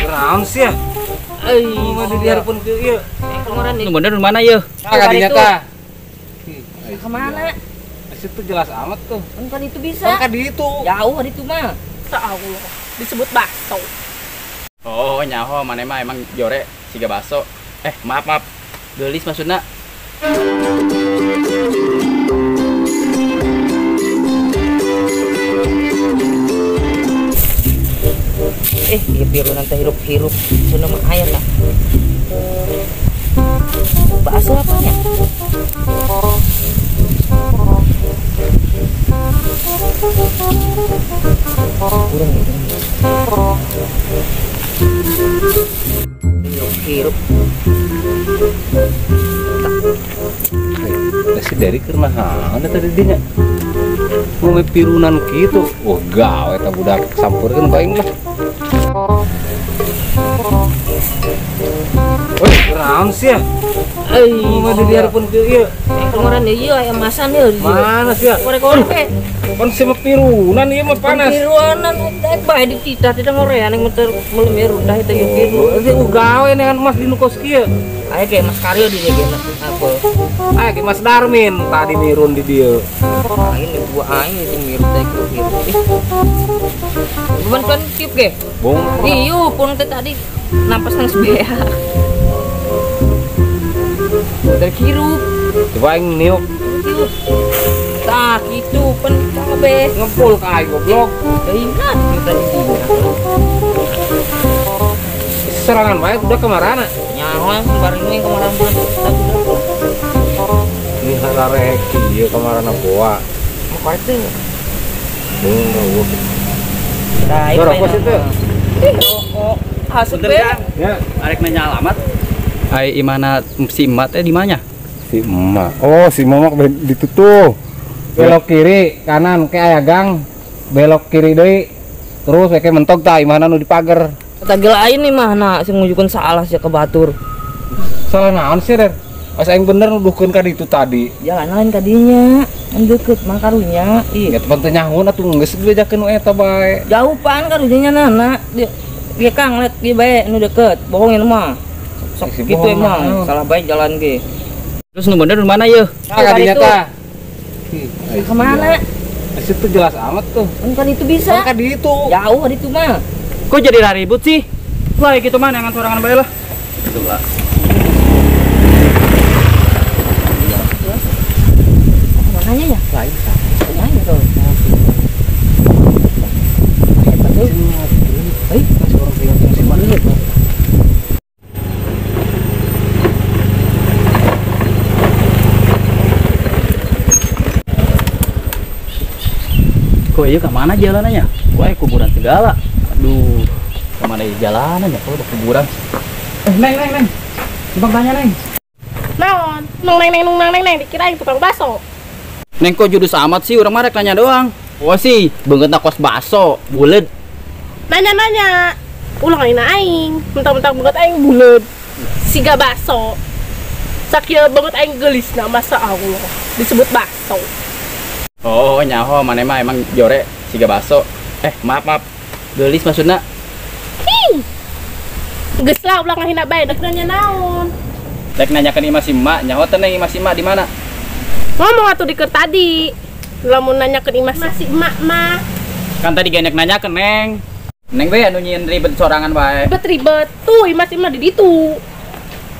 Naon sih ya? Mau di harapan ke ieu. Kemarin nih. Bener mana ya? Kadinya tah. Kemana? Situ jelas amat tuh. Kan itu bisa. Kan di itu. Jauh di itu mah. Allah. Disebut bakso. Oh, nyaho mana mah emang jore siga baso. Maaf. Gelis maksudna. Dia biru nanti hirup-hirup. Sana mah ayat lah. Bakso apanya? Kurang hirup. Si dari keur naon tadi dinya. Mau pirunan gitu. Oh, gawe eta budak sampurkeun ku aing lah. Naon sih ya? Mau di harapan ke ieu. Kemarin ieu aya masan ieu. Mana sih ya? Korek-korek. Kon si pirunan ieu mah panas. Pirunan bae dititah tidak ngorean yang muter melemir udah itu ieu piru. Itu gawe dengan Mas di nu kos kieu. Aya ge Mas Karyo di dieu apa? Aya ge Mas Darmin tadi nirun di dieu. Ini gua aing itu mirip teh piru. Bukan kan tiup ge? Bong. Ieu pun tadi nampas nang sebeah. Dari hirup. Coba aing niup. Tah gitu pen kabeh Ngepul ka aing goblok. ingat kita di sini. Serangan bae udah kemarana. Nyawa kemarin ini kemarin bulan Ini hararek ieu kemarana boa. apa itu? Nah, Itu rokok situ. Rokok hasut be. Ya, Arek nanya alamat. Ai imana si emat di mana? si emak. Oh, si emak di tuh. Belok kiri, kanan ke aya gang. Belok kiri deui. Terus kayak mentok tah imana nu di pager. Tagel lain nih mah nah sing ngujukkeun salah sih ke batur. Salah naon sih, Der? Pas aing bener nuduhkeun ka ditu tadi. Jalan lain kadinya, deket mah karunya. Ya teman teh nyahun atuh geus diajakeun nu eta bae. Jauh pan karunya nana. Dia kang liat dia bae nu deket. Bohongin mah. Sok Si gitu bohong emang. mah. Salah bae jalan ge. Terus nu bener mana ya? Kadinya tah. Kemana? Situ jelas amat tuh. Kan itu bisa. Kan di itu. Jauh di itu mah. Kok jadi ribut sih? Wah, gitu mah jangan sorangan bae lah. Itulah. Mananya ya? Lain Nanya tuh. Hebat tuh. masih orang bilang si emak dulu. Kok iya kemana jalanannya? Wah, kuburan segala. Aduh, kemana jalanannya? Kok udah kuburan? Neng. Bang tanya, Neng. Naon? Neng dikirain tukang baso. Neng kok judus amat sih? Orang marek nanya doang. Wah sih, beungeutna kos baso, bulet. Nanya. Ulang aing. Mentang-mentang banget aing bulet. Siga baso. Sakieu banget aing gelisna masa Allah. Disebut baso. Oh, nyaho mana mah emang jore siga baso. Maaf. Gelis maksudna. Geus lah ulang ngahina bae dek nanya naon. Dek nanyakeun imah si emak, nyaho teh Neng imah si emak di mana? Ngomong atuh di keur tadi. Lamun nanyakeun imah si emak mah. Kan tadi genek nanyakeun Neng. Neng we anu nyieun ribet sorangan bae. Ribet tuh imah si emak di ditu.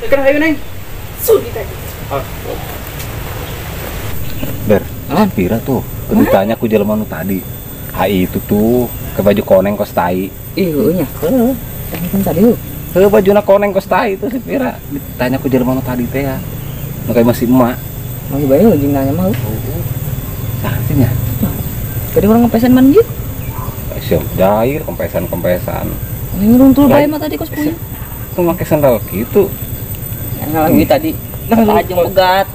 Tekan hayu Neng. Sudi tadi. Der, pira tuh? Ditanya ku jelema nu tadi. HI itu tuh ke baju koneng kos tai. Iya nya. Kan tadi Ke bajuna koneng kos tai itu si pira. Ditanya ku jelema nu tadi teh ya. Nu kayak masih emak. mau bae jeung nanya mah. Saksinya. Jadi orang ngepesan mandi. Siap jair kempesan. Ini runtul bae mah tadi kos punya. Itu make sandal gitu. Yang lagi tadi. Kata ajeng pegat.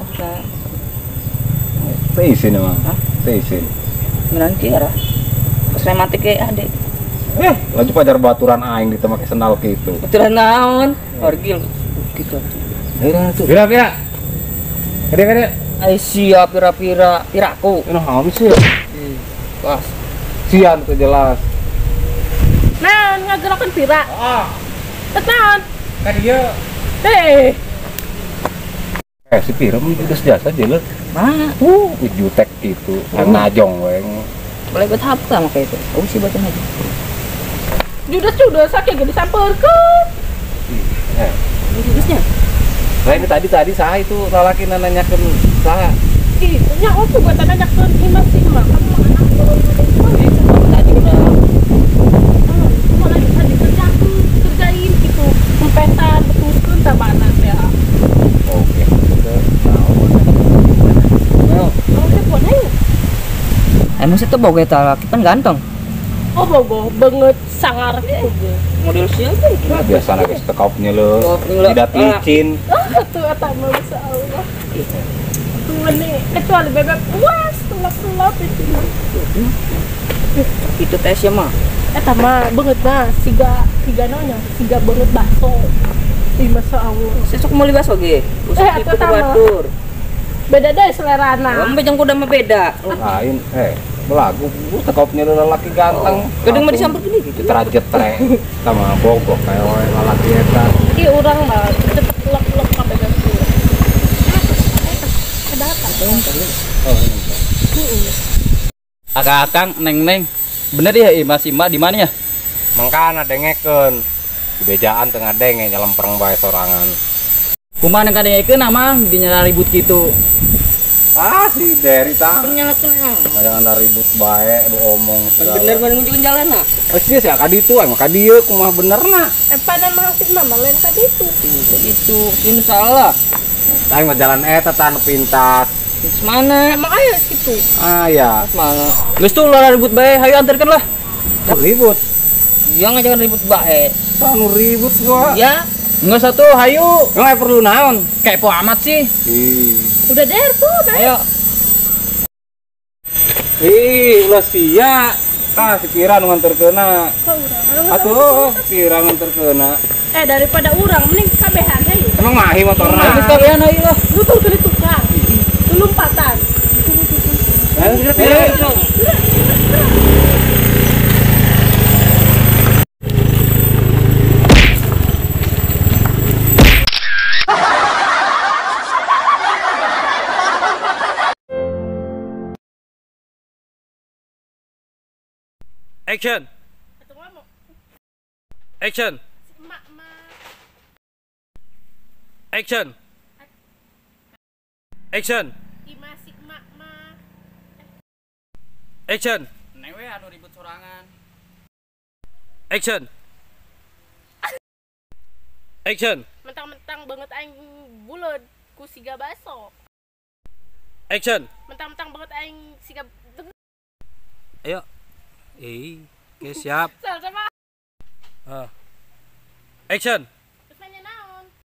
Teh isin emang. Teh isin. Ngeran kira. Pas rematik ge ade. Laju pajar baturan aing di make sandal gitu. Baturan naon? Orgil gitu. Ayo tuh. Pira. Kade. Ai siap pira-pira piraku. Ini haum sih. Pas. Sian tuh jelas. Naon ngagerakeun pira? Tenan. Kan dia si Pirem geus jasa aja leuh. Mana? Jutek gitu. Yang najong we. Boleh buat apa kayak itu? Oh sih baca aja. Judas sakit gede sampeurkeun. Eh, Judasnya. lain tadi saha itu lalaki nanyakeun saha. Ih, nya aku buat nanyakeun imas sih mah. Kamu anak Tadi udah mau lagi kerjain gitu. Empetan betuskeun ta mana ya. Oke. Kamu teh buat ayo. emang sih tuh boga eta laki kan ganteng. Oh bogo banget sangar gitu. Model siapa itu? Nah, biasa geus tekaupnya leuh. Tidak licin. Tuh eta mah masyaallah. Tuh nih kecuali bebek puas tulap-tulap itu. Itu tesnya mah. Eta mah banget mah siga nanya, siga banget bakso. Ih masyaallah. Sesuk mau libas oge. Eta tama. Batur. Beda deh selerana. Kamu bejang kuda mah beda. Lain belagu tekaupnya lelaki ganteng. Kadang mah disamper gini gitu. Jetre sama bogok kayak lalaki eta. Iki urang mah cepet lek-lek ka bebek puas. Ada apa? Oh, ini. Akang neng bener ya Mas Ima di mana ya? Mangkana dengekeun. Di bejaan tengah denge nyelempreng bae sorangan. Kumaha nang kadengekeun nama dinya ribut gitu. Si Derry tah. Nyalakeun. Jangan ada ribut bae, lu omong segala. Bener bener ngunjungin jalan nah. Sih ya ka ditu emang ka dieu kumaha benerna. Pada mahasiswa mah lain ka ditu. Itu ini salah. Tah mah jalan eta tah nu pintas. Terus mana? Emang aya gitu. Ya. Mana? Geus tuh ulah ribut bae, hayu anterkeun lah. Ribut. Yang jangan ribut bae. Tah nu ribut gua. Ya, Enggak satu, hayu. Nggak perlu naon. Kepo amat sih. Udah der tuh, ayo. Ulah sia. Si Kira nu nganterkeuna. Atuh, si Kira nganterkeuna. Daripada urang mending kabehan aja. Emang mahi motorna. Geus kalian hayu lah. Lu tuh tuli tukang. Lu lompatan. Action. Action. Action. Action. Action. Neng we anu ribut sorangan. Action. Action. Mentang-mentang banget aing buleud ku siga baso. Action. Mentang-mentang banget aing siga Ayo. Oke, siap. sama. Action.